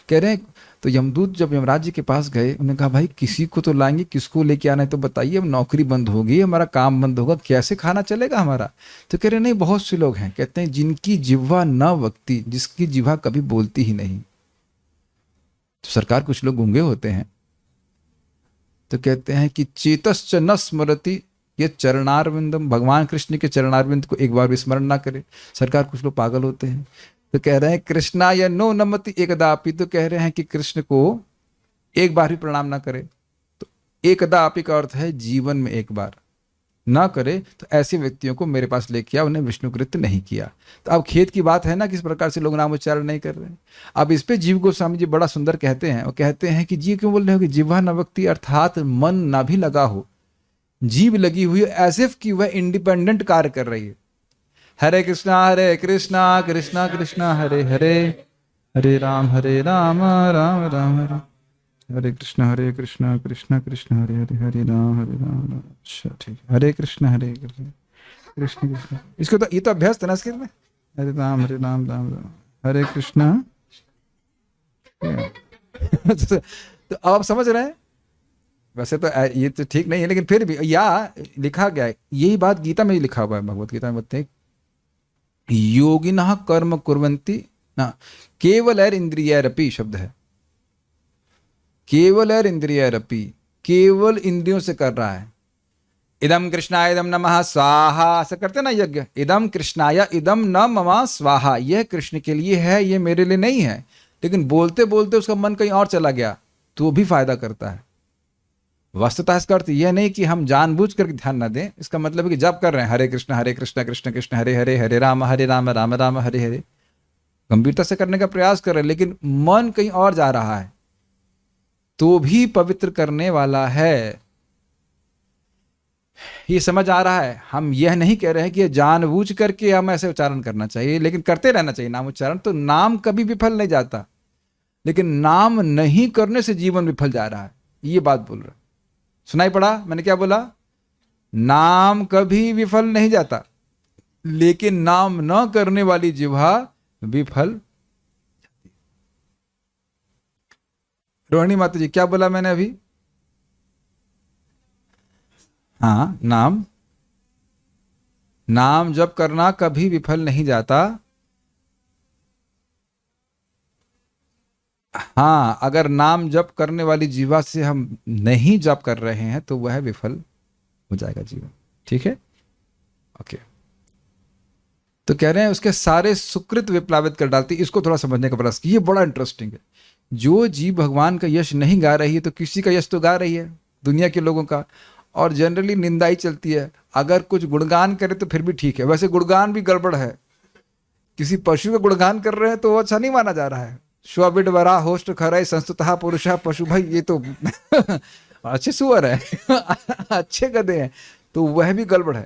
[SPEAKER 1] कह रहे हैं, तो यमदूत जब यमराज जी के पास गए, उन्होंने कहा भाई किसी को तो लाएंगे, किसको लेके आना है तो बताइए, अब नौकरी बंद होगी, हमारा काम बंद होगा, कैसे खाना चलेगा हमारा? तो कह रहे नहीं, बहुत से लोग हैं, कहते हैं जिनकी जिह्वा न वक्ती, जिसकी जिह्वा कभी बोलती ही नहीं। तो सरकार कुछ लोग गूंगे होते हैं, तो कहते हैं कि चेतश्च न स्मरति ये चरणारविंदम, भगवान कृष्ण के चरणारविंद को एक बार भी स्मरण ना करे। सरकार कुछ लोग पागल होते हैं, तो कह रहे हैं कृष्णा या नो नमति एकदापि, तो कह रहे हैं कि कृष्ण को एक बार भी प्रणाम ना करे। तो एकदापि का अर्थ है जीवन में एक बार ना करे। तो ऐसे व्यक्तियों को मेरे पास लेके आ, उन्हें विष्णु कृत्य नहीं किया। तो अब खेत की बात है ना, किस प्रकार से लोग नाम उच्चारण नहीं कर रहे हैं। अब इस पे जीव गोस्वामी जी बड़ा सुंदर कहते हैं, वो कहते हैं कि जीव क्यों बोल रहे हो कि जिह्वा न वक्ति, अर्थात मन ना भी लगा हो, जीव लगी हुई एज इफ कि वह इंडिपेंडेंट कार्य कर रही है। हरे कृष्णा कृष्णा कृष्णा हरे हरे, हरे राम राम राम हरे, हरे कृष्णा कृष्णा कृष्णा हरे हरे, हरे राम राम। अच्छा ठीक है, हरे कृष्णा कृष्ण कृष्ण। इसको तो ये तो अभ्यास था ना संस्कृत में, हरे राम राम राम हरे कृष्णा। तो अब आप समझ रहे हैं। वैसे तो ये तो ठीक नहीं है, लेकिन फिर भी या लिखा गया है, यही बात गीता में ही लिखा हुआ है। भगवत गीता में बताते हैं, योगिनः कर्म कुर्वन्ति ना केवल इंद्रियरपि शब्द है, केवल इंद्रियरपि, केवल इंद्रियों से कर रहा है। इदम कृष्णाय इदम नमः स्वाहा, ऐसा करते ना यज्ञ, इदम कृष्णाय इदम न मम स्वाहा, यह कृष्ण के लिए है, ये मेरे लिए नहीं है। लेकिन बोलते बोलते उसका मन कहीं और चला गया तो वो भी फायदा करता है। वस्तुतः इसका अर्थ यह नहीं कि हम जानबूझ कर ध्यान न दें। इसका मतलब है कि जब कर रहे हैं हरे कृष्ण कृष्ण कृष्ण हरे हरे, हरे राम राम राम हरे हरे, गंभीरता से करने का प्रयास कर रहे हैं, लेकिन मन कहीं और जा रहा है, तो भी पवित्र करने वाला है। ये समझ आ रहा है। हम यह नहीं कह रहे हैं कि जानबूझ करके हम ऐसे उच्चारण करना चाहिए, लेकिन करते रहना चाहिए नाम उच्चारण। तो नाम कभी विफल नहीं जाता, लेकिन नाम नहीं करने से जीवन विफल जा रहा है, ये बात बोल रहा है। सुनाई पड़ा मैंने क्या बोला? नाम कभी विफल नहीं जाता, लेकिन नाम न करने वाली जिह्वा विफल। रोहिणी माता जी क्या बोला मैंने अभी? हाँ, नाम नाम जप करना कभी विफल नहीं जाता। हाँ, अगर नाम जप करने वाली जीवा से हम नहीं जप कर रहे हैं तो वह विफल हो जाएगा जीवन। ठीक है, ओके। तो कह रहे हैं उसके सारे सुकृत विप्लावित कर डालती। इसको थोड़ा समझने का प्रयास कीजिए, ये बड़ा इंटरेस्टिंग है। जो जीव भगवान का यश नहीं गा रही है तो किसी का यश तो गा रही है, दुनिया के लोगों का। और जनरली निंदा ही चलती है। अगर कुछ गुणगान करे तो फिर भी ठीक है, वैसे गुणगान भी गड़बड़ है। किसी पशु का गुणगान कर रहे हैं तो वो अच्छा नहीं माना जा रहा है। श्वबिड वरा होस्ट खरय संस्तुतः पुरुषः पशु, भाई ये तो अच्छे सुअर है अच्छे गधे हैं, तो वह भी गड़बड़ है।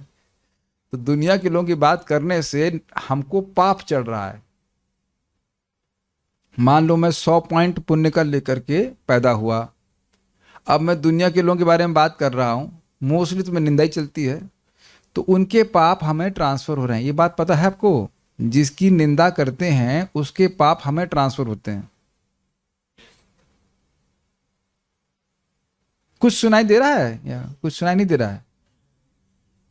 [SPEAKER 1] तो दुनिया के लोगों की बात करने से हमको पाप चढ़ रहा है। मान लो मैं 100 पॉइंट पुण्य का लेकर के पैदा हुआ, अब मैं दुनिया के लोगों के बारे में बात कर रहा हूं, मोस्टली तो मैं निंदा ही चलती है, तो उनके पाप हमें ट्रांसफर हो रहे हैं। ये बात पता है आपको? जिसकी निंदा करते हैं उसके पाप हमें ट्रांसफर होते हैं। कुछ सुनाई दे रहा है या कुछ सुनाई नहीं दे रहा है?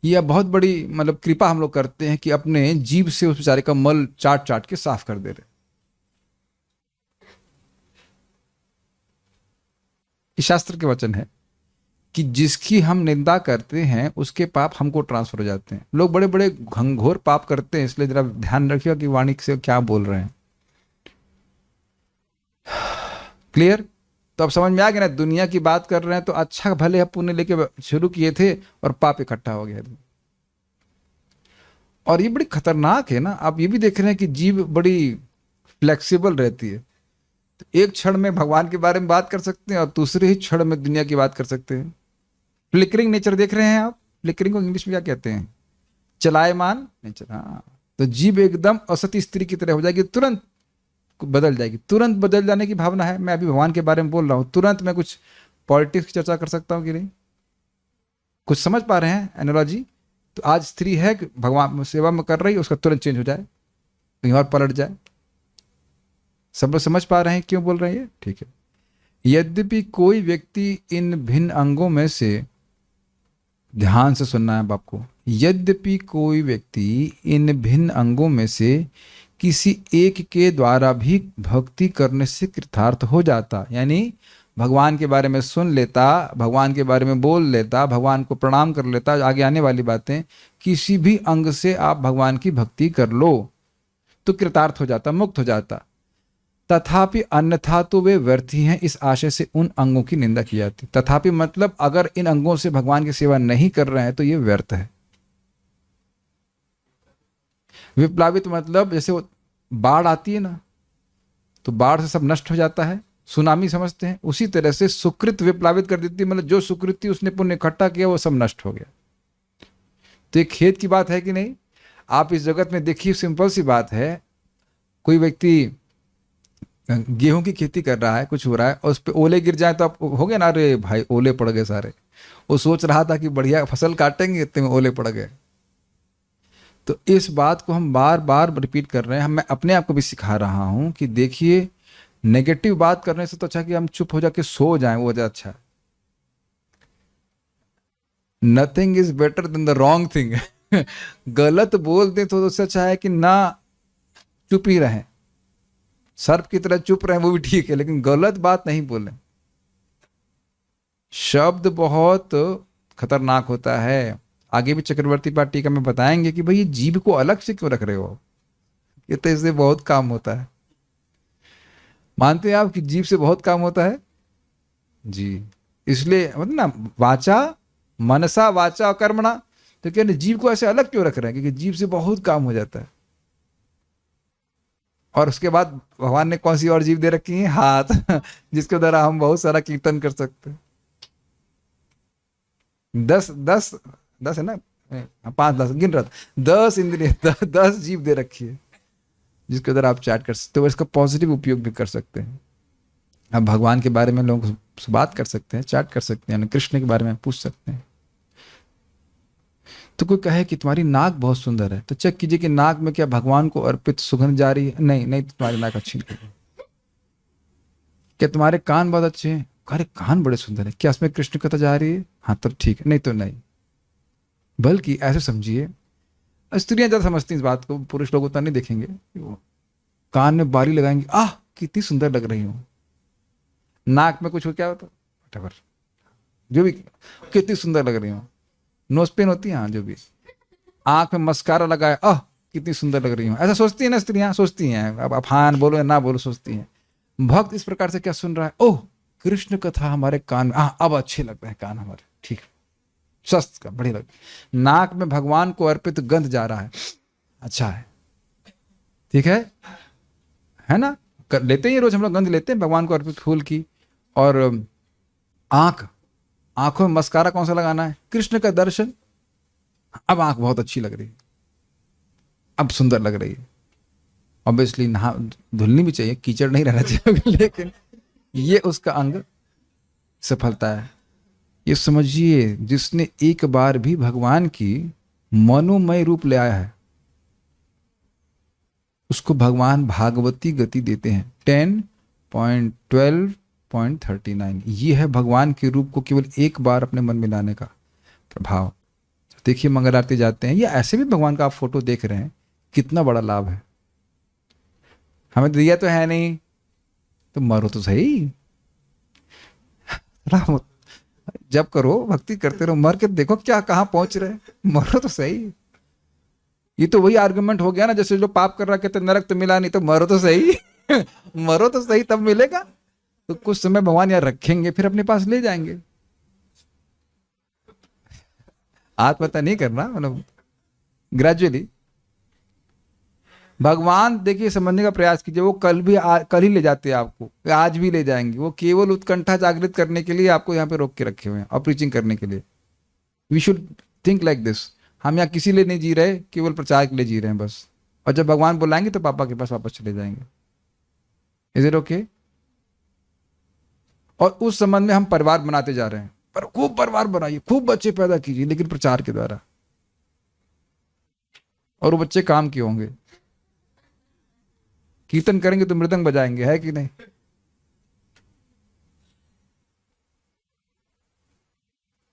[SPEAKER 1] यह बहुत बड़ी मतलब कृपा हम लोग करते हैं कि अपने जीभ से उस बेचारे का मल चाट चाट के साफ कर दे रहे। ये शास्त्र के वचन है कि जिसकी हम निंदा करते हैं उसके पाप हमको ट्रांसफर हो जाते हैं। लोग बड़े बड़े घंघोर पाप करते हैं, इसलिए जरा ध्यान रखिएगा कि वाणी से क्या बोल रहे हैं। क्लियर? तो अब समझ में आ गया ना, दुनिया की बात कर रहे हैं तो अच्छा भले पुण्य लेके शुरू किए थे और पाप इकट्ठा हो गया। और ये बड़ी खतरनाक है ना। आप ये भी देख रहे हैं कि जीव बड़ी फ्लेक्सिबल रहती है। तो एक क्षण में भगवान के बारे में बात कर सकते हैं और दूसरे ही क्षण में दुनिया की बात कर सकते हैं। फ्लिकरिंग नेचर देख रहे हैं आप? फ्लिकरिंग को इंग्लिश में क्या कहते हैं? चलायमान नेचर। हाँ, तो जीव एकदम असती स्त्री की तरह हो जाएगी, तुरंत बदल जाएगी। तुरंत बदल जाने की भावना है। मैं अभी भगवान के बारे में बोल रहा हूँ, तुरंत मैं कुछ पॉलिटिक्स की चर्चा कर सकता हूँ कि नहीं? कुछ समझ पा रहे हैं एनालॉजी? तो आज स्त्री है कि भगवान सेवा में कर रही है, उसका तुरंत चेंज हो जाए, कहीं और पलट जाए। सब लोग समझ पा रहे हैं क्यों बोल रहे हैं? ठीक है। यद्यपि कोई व्यक्ति इन भिन्न अंगों में से, ध्यान से सुनना है आपको, यद्यपि कोई व्यक्ति इन भिन्न अंगों में से किसी एक के द्वारा भी भक्ति करने से कृतार्थ हो जाता, यानी भगवान के बारे में सुन लेता, भगवान के बारे में बोल लेता, भगवान को प्रणाम कर लेता, आगे आने वाली बातें, किसी भी अंग से आप भगवान की भक्ति कर लो तो कृतार्थ हो जाता, मुक्त हो जाता। तथापि अन्यथा तो वे व्यर्थ ही हैं, इस आशय से उन अंगों की निंदा की जाती। तथापि मतलब अगर इन अंगों से भगवान की सेवा नहीं कर रहे हैं तो ये व्यर्थ है। विप्लावित मतलब जैसे वो बाढ़ आती है ना, तो बाढ़ से सब नष्ट हो जाता है, सुनामी समझते हैं, उसी तरह से सुकृत विप्लावित कर देती है। मतलब जो सुकृत थी उसने पुण्य इकट्ठा किया वो सब नष्ट हो गया। तो एक खेत की बात है कि नहीं? आप इस जगत में देखिए, सिंपल सी बात है, कोई व्यक्ति गेहूं की खेती कर रहा है, कुछ हो रहा है और उस पर ओले गिर जाए तो आप हो गए ना, अरे भाई ओले पड़ गए सारे। वो सोच रहा था कि बढ़िया फसल काटेंगे, इतने में ओले पड़ गए। तो इस बात को हम बार बार रिपीट कर रहे हैं। मैं अपने आप को भी सिखा रहा हूं कि देखिए, नेगेटिव बात करने से तो अच्छा कि हम चुप हो जाके सो जाएं, वो ज्यादा अच्छा है। Nothing is better than the wrong thing गलत बोल दें तो उससे अच्छा है कि ना चुप ही रहें, सर्प की तरह चुप रहें, वो भी ठीक है, लेकिन गलत बात नहीं बोलें। शब्द बहुत खतरनाक होता है। आगे भी चक्रवर्ती पाठ टीका में बताएंगे कि भाई ये जीभ को अलग से क्यों रख रहे हो, ये तो इससे बहुत काम होता है। मानते हैं आप कि जीभ से बहुत काम होता है जी? इसलिए मतलब ना, वाचा मनसा वाचा और कर्मणा, तो कहते जीभ को ऐसे अलग क्यों रख रहे हैं? क्योंकि जीभ से बहुत काम हो जाता है। और उसके बाद भगवान ने कौन सी और जीभ दे रखी है? हाथ जिसके द्वारा हम बहुत सारा कीर्तन कर सकते हैं। 10 है ना, 5-10 गिन रहा था, 10 इंद्रिय 10 जीभ दे रखी है जिसके द्वारा आप चैट कर सकते हो। इसका पॉजिटिव उपयोग भी कर सकते हैं। अब भगवान के बारे में लोगों को उससे बात कर सकते हैं, चैट कर सकते हैं, कृष्ण के बारे में पूछ सकते हैं। तो कोई कहे कि तुम्हारी नाक बहुत सुंदर है, तो चेक कीजिए कि नाक में क्या भगवान को अर्पित सुगंध जा रही है? नहीं नहीं, तो तुम्हारी नाक अच्छी नहीं है। क्या तुम्हारे कान बहुत अच्छे हैं? अरे कान बड़े सुंदर है, क्या इसमें कृष्ण कथा जा रही है? हाँ तब ठीक है, नहीं तो नहीं। बल्कि ऐसे समझिए, स्त्रियां ज्यादा समझती हैं इस बात को, पुरुष लोग उतना नहीं देखेंगे। वो कान में बाली लगाएंगे, आह कितनी सुंदर लग रही हूँ। नाक में कुछ हो, क्या होता whatever, जो भी, कितनी सुंदर लग रही हूँ। नोज पेन होती है, हाँ जो भी। आंख में मस्कारा लगाए, आह कितनी सुंदर लग रही हूँ, ऐसा सोचती है ना स्त्रियां, सोचती हैं। अब आप हाँ बोलो या ना बोलो, सोचती हैं। भक्त इस प्रकार से क्या सुन रहा है, ओह कृष्ण कथा हमारे कान में, हाँ अब अच्छे लग रहे हैं कान हमारे, ठीक, स्वस्थ का बढ़िया लग। नाक में भगवान को अर्पित गंध जा रहा है, अच्छा है, ठीक है ना। लेते ही रोज हम लोग गंध लेते हैं भगवान को अर्पित फूल की। और आंखों में मस्कारा कौन सा लगाना है? कृष्ण का दर्शन। अब आंख बहुत अच्छी लग रही है, अब सुंदर लग रही है। ऑब्वियसली नहा धुलनी भी चाहिए, कीचड़ नहीं रहना चाहिए, लेकिन ये उसका अंग सफलता है। ये समझिए, जिसने एक बार भी भगवान की मनोमय रूप ले आया है, उसको भगवान भागवती गति देते हैं। 10.12.39 ये है भगवान के रूप को केवल एक बार अपने मन में लाने का प्रभाव। देखिए मंगल आरती जाते हैं, या ऐसे भी भगवान का आप फोटो देख रहे हैं, कितना बड़ा लाभ है। हमें दिया तो है नहीं, तो मरो तो सही। जब करो, भक्ति करते रहो, मर के देखो क्या कहाँ पहुंच रहे, मरो तो सही। ये तो वही आर्गुमेंट हो गया ना, जैसे जो पाप कर रहा कहते नरक तो मिला नहीं, तो मरो तो सही। मरो तो सही तब मिलेगा। तो कुछ समय भगवान यहाँ रखेंगे, फिर अपने पास ले जाएंगे। आत्महत्या नहीं करना, मतलब ग्रेजुअली भगवान देखिए समझने का प्रयास कीजिए। वो कल ही ले जाते हैं आपको, आज भी ले जाएंगे। वो केवल उत्कंठा जागृत करने के लिए आपको यहाँ पे रोक के रखे हुए हैं, और प्रीचिंग करने के लिए। We should think like this. हम यहाँ किसी लिए नहीं जी रहे, केवल प्रचार के लिए जी रहे हैं बस। और जब भगवान बुलाएंगे तो पापा के पास वापस चले जाएंगे। Is it okay? और उस संबंध में हम परिवार बनाते जा रहे हैं, पर खूब परिवार बनाइए, खूब बच्चे पैदा कीजिए, लेकिन प्रचार के द्वारा। और वो बच्चे काम के होंगे, कीर्तन करेंगे तो मृदंग बजाएंगे, है कि नहीं?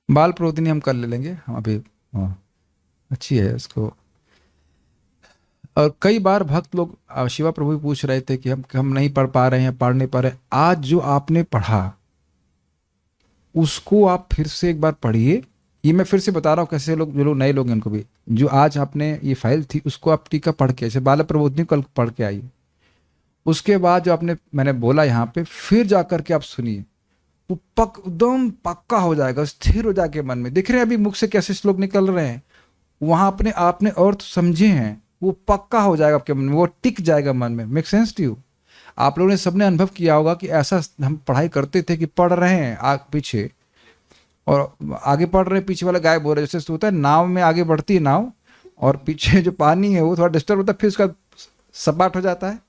[SPEAKER 1] बाल प्रोदिनी हम कर ले लेंगे हम अभी, हाँ अच्छी है इसको। और कई बार भक्त लोग शिवा प्रभु भी पूछ रहे थे कि हम नहीं पढ़ पा रहे हैं, पढ़ नहीं पा रहे। आज जो आपने पढ़ा उसको आप फिर से एक बार पढ़िए। ये मैं फिर से बता रहा हूँ, कैसे लोग, जो लोग नए लोग हैं उनको भी, जो आज आपने ये फाइल थी उसको आप टीका पढ़ के, जैसे बाल प्रबोधिनी कल पढ़ के आइए। उसके बाद जो आपने मैंने बोला यहाँ पे, फिर जाकर के आप सुनिए, वो एकदम पक्का हो जाएगा, स्थिर हो जाके मन में। दिख रहे हैं अभी मुख से कैसे श्लोक निकल रहे हैं, वहां अपने आपने अर्थ समझे हैं, वो पक्का हो जाएगा आपके मन में, वो टिक जाएगा मन में। Make sense to you? आप लोगों ने सबने अनुभव किया होगा कि ऐसा हम पढ़ाई करते थे कि पढ़ रहे हैं पीछे, और आगे पढ़ रहे हैं, पीछे वाला गायब हो रहा है। जैसे होता है नाव में आगे बढ़ती है नाव, और पीछे जो पानी है वो थोड़ा डिस्टर्ब होता है, फिर उसका सपाट हो जाता है।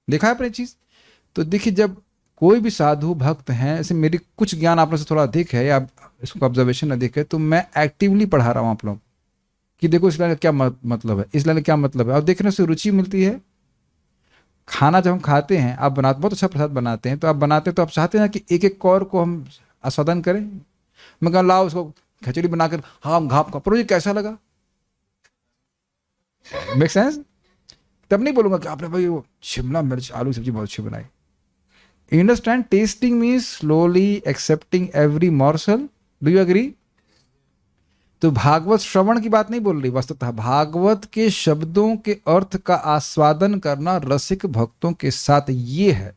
[SPEAKER 1] देखा है आपने चीज? तो देखिए, जब कोई भी साधु भक्त हैं, ऐसे मेरी कुछ ज्ञान आप लोग से थोड़ा अधिक है, या इसको ऑब्जर्वेशन अधिक है, तो मैं एक्टिवली पढ़ा रहा हूँ आप लोग कि देखो इस लाइन का क्या मतलब है, इस लाइन का क्या मतलब है, और देखने से रुचि मिलती है। खाना जब हम खाते हैं, आप बनाते, बहुत अच्छा प्रसाद बनाते हैं, तो आप बनाते हैं तो आप चाहते हैं कि एक एक कौर को हम आस्वादन करें। मैं कहा लाओ उसको खिचड़ी बनाकर, हाँ हम घाप का ये कैसा लगा? Make sense? तब नहीं बोलूंगा कि आपने भाई वो शिमला मिर्च आलू सब्जी बहुत अच्छी बनाई। You understand? Tasting means slowly accepting every morsel. Do you agree? तो भागवत श्रवण की बात नहीं बोल रही, वस्तुतः भागवत के शब्दों के अर्थ का आस्वादन करना रसिक भक्तों के साथ ये है।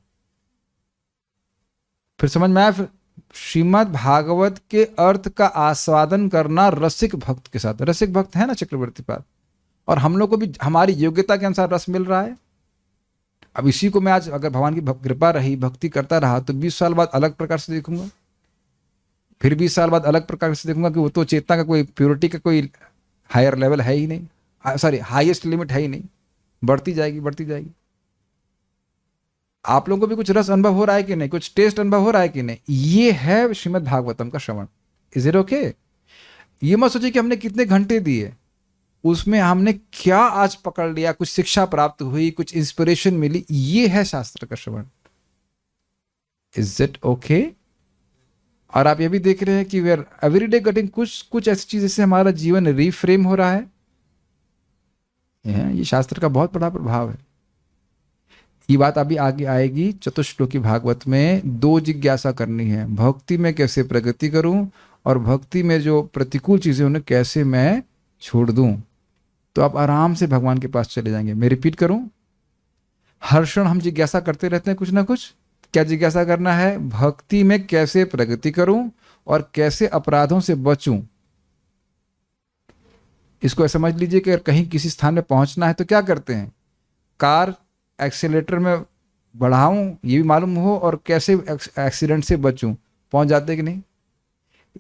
[SPEAKER 1] फिर समझ में आया? श्रीमद् भागवत के अर्थ का आस्वादन करना रसिक भक्त के साथ। रसिक भक्त है ना चक्रवर्ती पाद, और हम लोग को भी हमारी योग्यता के अनुसार रस मिल रहा है। अब इसी को मैं आज, अगर भगवान की कृपा रही, भक्ति करता रहा, तो 20 साल बाद अलग प्रकार से देखूंगा, फिर 20 साल बाद अलग प्रकार से देखूंगा कि वो तो चेतना का कोई, प्योरिटी का कोई हायर लेवल है ही नहीं, सॉरी हाईएस्ट लिमिट है ही नहीं, बढ़ती जाएगी बढ़ती जाएगी। आप लोगों को भी कुछ रस अनुभव हो रहा है कि नहीं, कुछ टेस्ट अनुभव हो रहा है कि नहीं? ये है श्रीमद् भागवतम का श्रवण। Is it okay? ये मत सोचिए कि हमने कितने घंटे दिए, उसमें हमने क्या आज पकड़ लिया, कुछ शिक्षा प्राप्त हुई, कुछ इंस्पिरेशन मिली। ये है शास्त्र का श्रवण। Is it okay? और आप ये भी देख रहे हैं कि we are every day getting कुछ ऐसी चीज से हमारा जीवन रीफ्रेम हो रहा है। ये शास्त्र का बहुत बड़ा प्रभाव है। ये बात अभी आगे आएगी। चतुश्लोकी भागवत में 2 जिज्ञासा करनी है, भक्ति में कैसे प्रगति करूं और भक्ति में जो प्रतिकूल चीजें उन्हें कैसे मैं छोड़ दूं। तो आप आराम से भगवान के पास चले जाएंगे। मैं रिपीट करूं, हर क्षण हम जिज्ञासा करते रहते हैं कुछ ना कुछ। क्या जिज्ञासा करना है? भक्ति में कैसे प्रगति करूं और कैसे अपराधों से बचूं। इसको समझ लीजिए कि अगर कहीं किसी स्थान में पहुंचना है तो क्या करते हैं, कार एक्सीलेटर में बढ़ाऊं ये भी मालूम हो और कैसे एक्सीडेंट से बचूं। पहुंच जाते कि नहीं?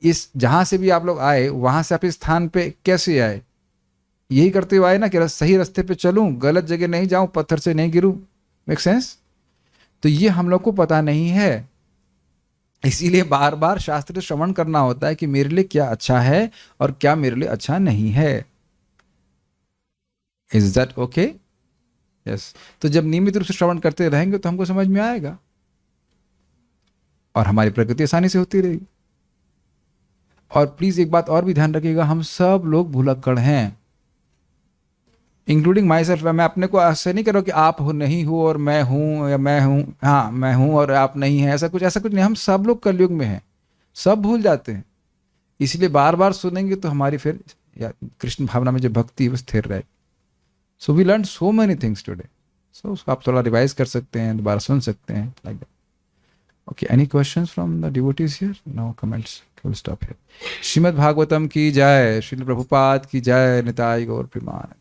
[SPEAKER 1] इस जहां से भी आप लोग आए वहां से आप इस स्थान पे कैसे आए, यही करते हुए आए ना कि सही रास्ते पे चलूं, गलत जगह नहीं जाऊं, पत्थर से नहीं गिरूं। Make sense? तो ये हम लोग को पता नहीं है, इसीलिए बार बार शास्त्र श्रवण करना होता है कि मेरे लिए क्या अच्छा है और क्या मेरे लिए अच्छा नहीं है। Is that okay? यस। तो जब नियमित रूप से श्रवण करते रहेंगे तो हमको समझ में आएगा और हमारी प्रगति आसानी से होती रहेगी। और प्लीज एक बात और भी ध्यान रखिएगा, हम सब लोग भुलक्कड़ हैं, इंक्लूडिंग माई सेल्फ। मैं अपने को ऐसे नहीं कर रहा कि आप हो नहीं हो और मैं हूं या मैं हूं, हाँ मैं हूं और आप नहीं हैं, ऐसा कुछ नहीं। हम सब लोग कलयुग में हैं, सब भूल जाते हैं। इसलिए बार बार सुनेंगे तो हमारी फिर कृष्ण भावना में जो भक्ति है वो स्थिर रहेगी। So we learn so many things today. So उसको आप थोड़ा रिवाइज कर सकते हैं, दोबारा सुन सकते हैं, like that. Okay, any questions from the devotees here? No comments, will stop here. Shrimad Bhagavatam की जय, श्रील प्रभुपाद की जय, निताई गौर प्रेमानंद।